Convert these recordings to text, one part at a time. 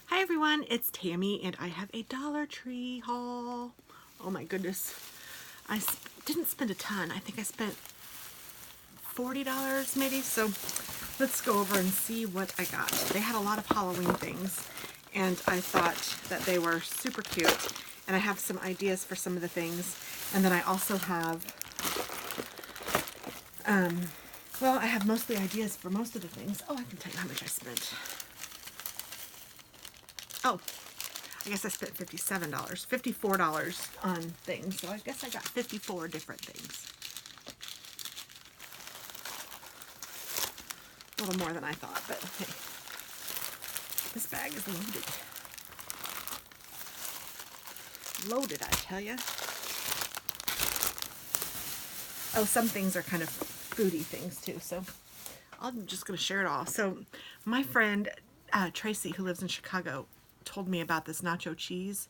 Hi everyone, it's Tammy and I have a Dollar Tree haul. Oh my goodness. I didn't spend a ton. I think I spent $40 maybe. So let's go over and see what I got. They had a lot of Halloween things and I thought that they were super cute. And I have some ideas for some of the things. And then I also have, well, I have mostly ideas for most of the things. Oh, I can tell you how much I spent. Oh, I guess I spent $57, $54 on things. So I guess I got 54 different things. A little more than I thought, but hey, this bag is loaded. Loaded, I tell ya. Oh, some things are kind of foodie things too, so I'm just going to share it all. So my friend Tracy, who lives in Chicago, told me about this nacho cheese.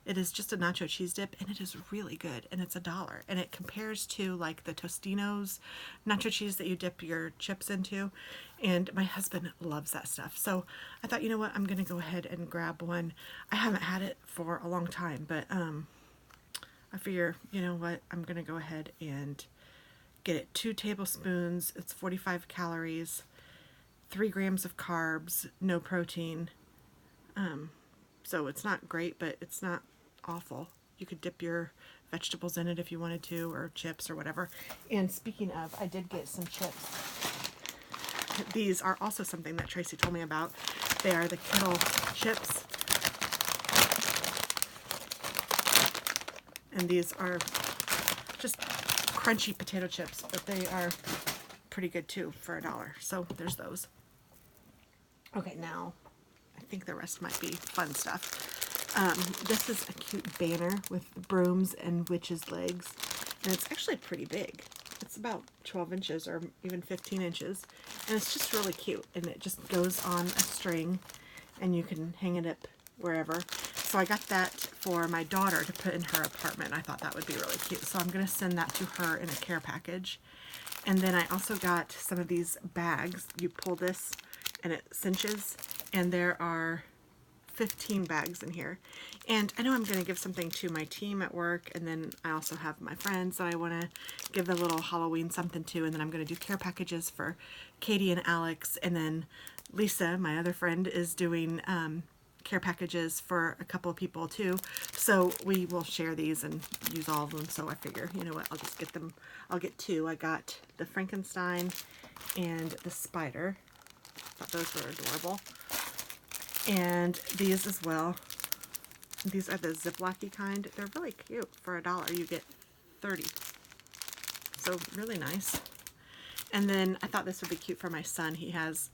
It is just a nacho cheese dip and it is really good, and it's $1, and it compares to like the Tostino's nacho cheese that you dip your chips into, and my husband loves that stuff. So I thought, you know what, I'm gonna go ahead and grab one. I haven't had it for a long time, but I figure, you know what, I'm gonna go ahead and get it. 2 tablespoons, it's 45 calories, 3 grams of carbs, no protein. So it's not great, but it's not awful. You could dip your vegetables in it if you wanted to, or chips or whatever. And speaking of, I did get some chips. These are also something that Tracy told me about. They are the Kettle chips. And these are just crunchy potato chips, but they are pretty good too for $1. So there's those. Okay, now I think the rest might be fun stuff. This is a cute banner with brooms and witches' legs, and it's actually pretty big. It's about 12 inches or even 15 inches, and it's just really cute, and it just goes on a string, and you can hang it up wherever. So I got that for my daughter to put in her apartment. I thought that would be really cute, so I'm going to send that to her in a care package. And then I also got some of these bags. You pull this and it cinches, and there are 15 bags in here. And I know I'm going to give something to my team at work, and then I also have my friends that I want to give a little Halloween something to, and then I'm going to do care packages for Katie and Alex, and then Lisa, my other friend, is doing care packages for a couple of people too. So we will share these and use all of them. So I figure, you know what, I'll just get them. I'll get 2. I got the Frankenstein and the spider. I thought those were adorable. And these as well. These are the Ziploc-y kind. They're really cute. For $1, you get 30. So really nice. And then I thought this would be cute for my son. He has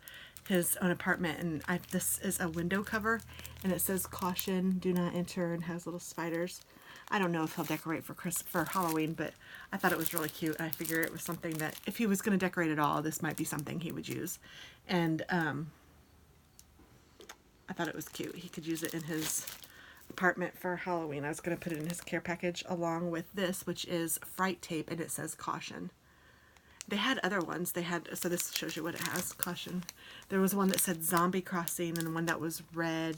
his own apartment, and this is a window cover, and it says "Caution, do not enter," and has little spiders. I don't know if he'll decorate for Halloween, but I thought it was really cute. I figure it was something that if he was going to decorate at all, this might be something he would use. And I thought it was cute. He could use it in his apartment for Halloween. I was going to put it in his care package along with this, which is fright tape, and it says "Caution." They had other ones. They had, so this shows you what it has, caution. There was one that said "Zombie Crossing," and one that was red.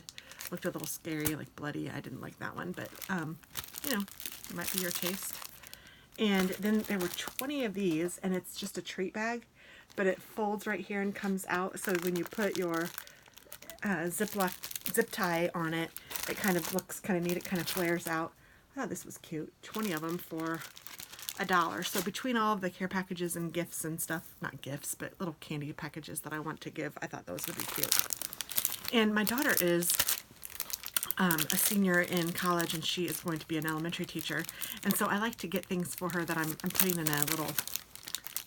Looked a little scary, like bloody. I didn't like that one, but, you know, it might be your taste. And then there were 20 of these, and it's just a treat bag, but it folds right here and comes out. So when you put your zip tie on it, it kind of looks kind of neat. It kind of flares out. I thought this was cute. 20 of them for $1. So between all of the care packages and gifts and stuff, not gifts, but little candy packages that I want to give, I thought those would be cute. And my daughter is a senior in college, and she is going to be an elementary teacher. And so I like to get things for her that I'm putting in a little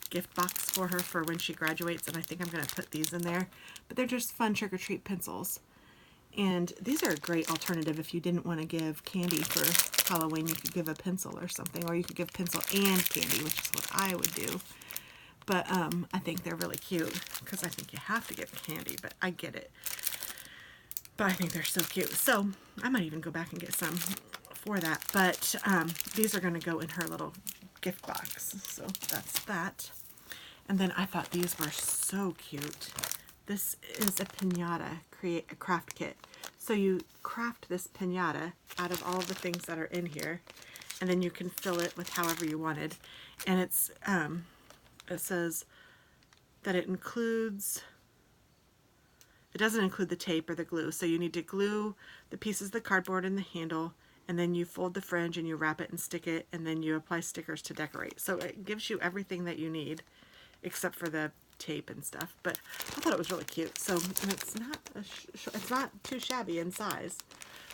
gift box for her for when she graduates, and I think I'm going to put these in there. But they're just fun trick-or-treat pencils. And these are a great alternative if you didn't want to give candy for Halloween. You could give a pencil or something, or you could give pencil and candy, which is what I would do. But I think they're really cute, because I think you have to give candy, but I get it. But I think they're so cute. So I might even go back and get some for that. But these are going to go in her little gift box. So that's that. And then I thought these were so cute. This is a piñata, create a craft kit. So you craft this piñata out of all the things that are in here, and then you can fill it with however you wanted. And it's it says that it doesn't include the tape or the glue, so you need to glue the pieces of the cardboard and the handle, and then you fold the fringe and you wrap it and stick it, and then you apply stickers to decorate. So it gives you everything that you need except for the tape and stuff. But I thought it was really cute. So, and it's not too shabby in size.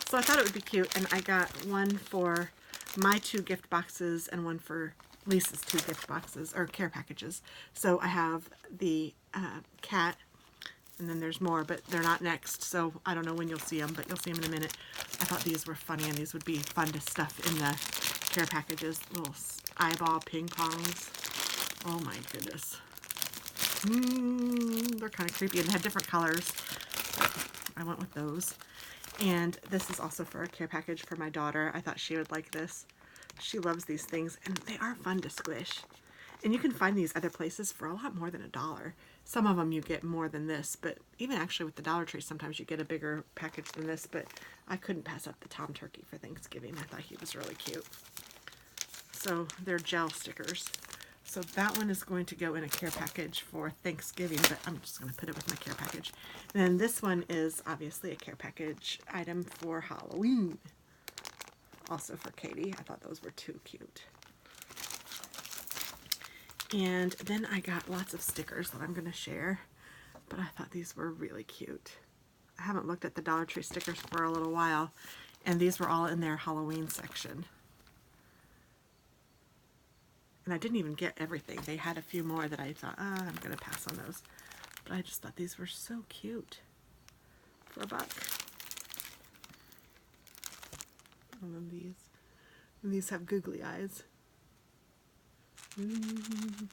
So I thought it would be cute, and I got one for my 2 gift boxes and one for Lisa's 2 gift boxes or care packages. So I have the cat, and then there's more, but they're not next, so I don't know when you'll see them, but you'll see them in a minute. I thought these were funny, and these would be fun to stuff in the care packages. Little eyeball ping pongs. Oh my goodness. They're kind of creepy, and they had different colors. I went with those. And this is also for a care package for my daughter. I thought she would like this. She loves these things, and they are fun to squish. And you can find these other places for a lot more than $1. Some of them you get more than this, but even actually with the Dollar Tree, sometimes you get a bigger package than this, but I couldn't pass up the Tom Turkey for Thanksgiving. I thought he was really cute. So they're gel stickers. So that one is going to go in a care package for Thanksgiving, but I'm just going to put it with my care package. And then this one is obviously a care package item for Halloween. Also for Katie. I thought those were too cute. And then I got lots of stickers that I'm going to share, but I thought these were really cute. I haven't looked at the Dollar Tree stickers for a little while, and these were all in their Halloween section. And I didn't even get everything. They had a few more that I thought, I'm going to pass on those. But I just thought these were so cute for $1. One of these. And these have googly eyes. And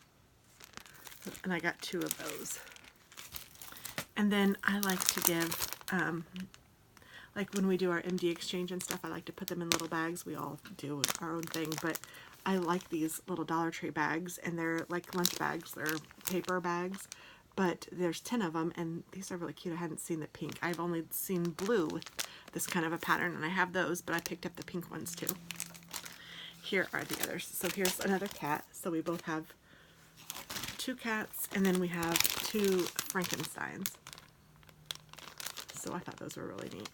I got 2 of those. And then I like to give, like when we do our MD exchange and stuff, I like to put them in little bags. We all do our own thing, but I like these little Dollar Tree bags, and they're like lunch bags. They're paper bags, but there's 10 of them, and these are really cute. I hadn't seen the pink. I've only seen blue with this kind of a pattern, and I have those, but I picked up the pink ones too. Here are the others. So here's another cat. So we both have 2 cats, and then we have 2 Frankensteins. So I thought those were really neat.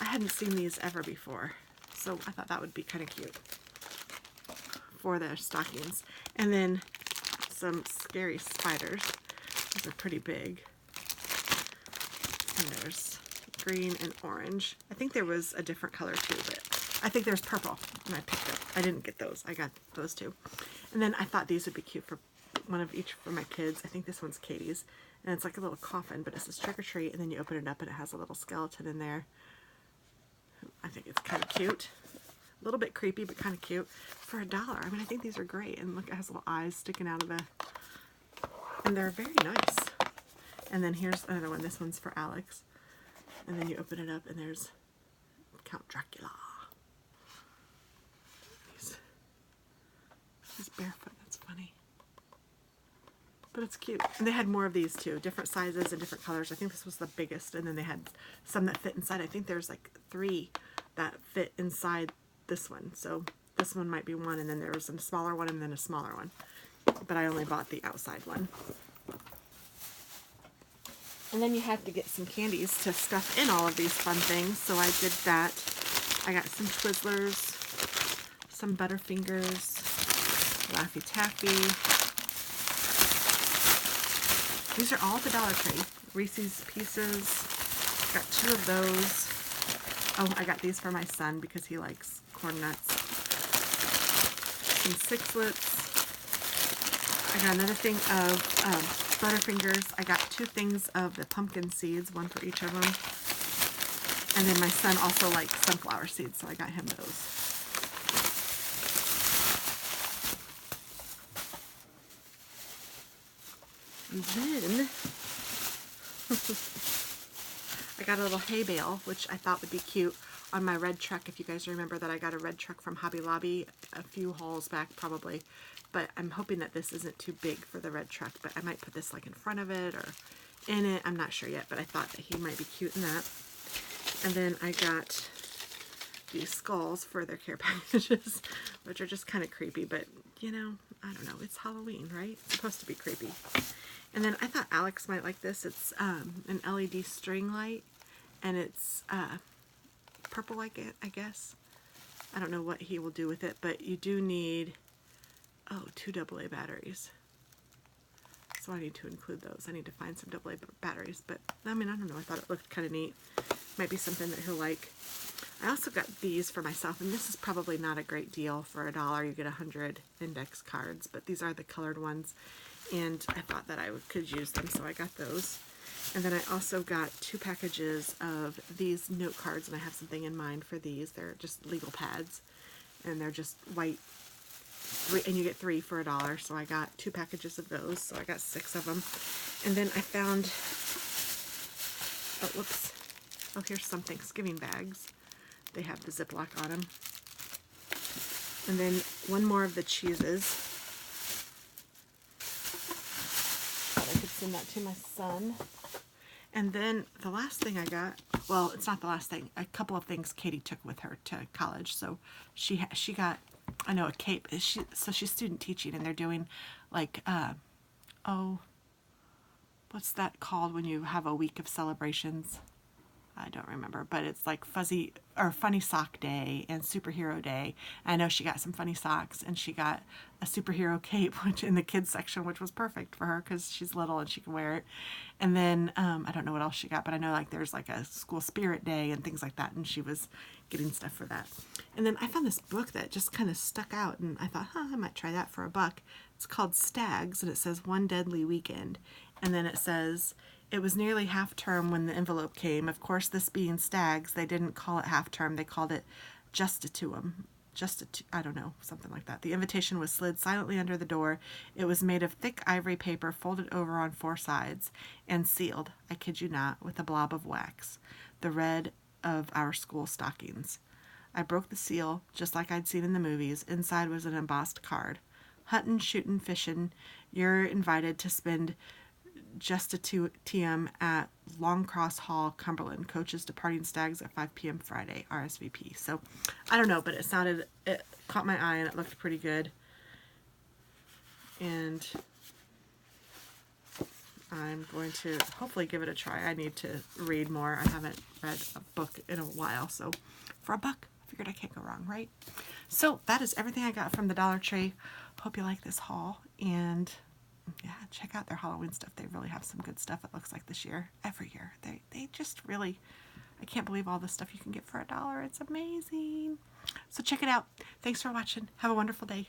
I hadn't seen these ever before, so I thought that would be kind of cute for their stockings. And then some scary spiders. These are pretty big. And there's green and orange. I think there was a different color too, but I think there's purple, and I picked up. I didn't get those. I got those 2. And then I thought these would be cute for one of each for my kids. I think this one's Katie's, and it's like a little coffin, but it says trick or treat, and then you open it up and it has a little skeleton in there. I think it's kind of cute. A little bit creepy, but kind of cute for $1. I mean, I think these are great. And look, it has little eyes sticking out of the, and they're very nice. And then here's another one. This one's for Alex. And then you open it up and there's Count Dracula. He's barefoot. That's funny. But it's cute. And they had more of these too. Different sizes and different colors. I think this was the biggest. And then they had some that fit inside. I think there's like 3 that fit inside this one. So this one might be one. And then there was a smaller one and then a smaller one. But I only bought the outside one. And then you have to get some candies to stuff in all of these fun things. So I did that. I got some Twizzlers, some Butterfingers, Laffy Taffy. These are all at the Dollar Tree. Reese's Pieces. Got 2 of those. Oh, I got these for my son because he likes Corn Nuts. Some Sixlets. I got another thing of Butterfingers. I got 2 things of the pumpkin seeds, one for each of them. And then my son also likes sunflower seeds, so I got him those. And then I got a little hay bale, which I thought would be cute on my red truck. If you guys remember that I got a red truck from Hobby Lobby a few hauls back probably. But I'm hoping that this isn't too big for the red truck. But I might put this like in front of it or in it. I'm not sure yet, but I thought that he might be cute in that. And then I got these skulls for their care packages, which are just kind of creepy, but you know, I don't know, it's Halloween, right? It's supposed to be creepy. And then I thought Alex might like this. It's an LED string light, and it's purple like it, I guess. I don't know what he will do with it, but you do need, oh, 2 AA batteries. So I need to include those. I need to find some AA batteries, but I mean, I don't know. I thought it looked kind of neat. Might be something that he'll like. I also got these for myself, and this is probably not a great deal. For $1, you get 100 index cards, but these are the colored ones, and I thought that I could use them, so I got those. And then I also got 2 packages of these note cards, and I have something in mind for these. They're just legal pads, and they're just white, and you get 3 for $1, so I got 2 packages of those, so I got 6 of them. And then I found, oh, whoops, oh, here's some Thanksgiving bags. They have the Ziploc on them. And then one more of the cheeses. Thought I could send that to my son. And then the last thing I got, well, it's not the last thing, a couple of things Katie took with her to college. So she got, I know, a cape. So she's student teaching, and they're doing like, oh, what's that called when you have a week of celebrations? I don't remember, but it's like Funny Sock Day and Superhero Day. I know she got some funny socks, and she got a superhero cape, which in the kids section, which was perfect for her because she's little and she can wear it. And then I don't know what else she got, but I know like there's like a school spirit day and things like that, and she was getting stuff for that. And then I found this book that just kind of stuck out, and I thought, I might try that for $1. It's called Stags, and it says One Deadly Weekend. And then it says, it was nearly half term when the envelope came. Of course, this being Stags, they didn't call it half term. They called it Justituum. I don't know, something like that. The invitation was slid silently under the door. It was made of thick ivory paper folded over on 4 sides and sealed, I kid you not, with a blob of wax, the red of our school stockings. I broke the seal, just like I'd seen in the movies. Inside was an embossed card. Huntin', shootin', fishin'. You're invited to spend Justituum at Longcross Hall, Cumberland. Coaches departing Stags at 5 p.m. Friday. RSVP. So, I don't know, but it caught my eye, and it looked pretty good. And I'm going to hopefully give it a try. I need to read more. I haven't read a book in a while, so for $1, I figured I can't go wrong, right? So that is everything I got from the Dollar Tree. Hope you like this haul, and yeah, check out their Halloween stuff. They really have some good stuff, it looks like, this year. Every year. They just really, I can't believe all the stuff you can get for $1. It's amazing. So check it out. Thanks for watching. Have a wonderful day.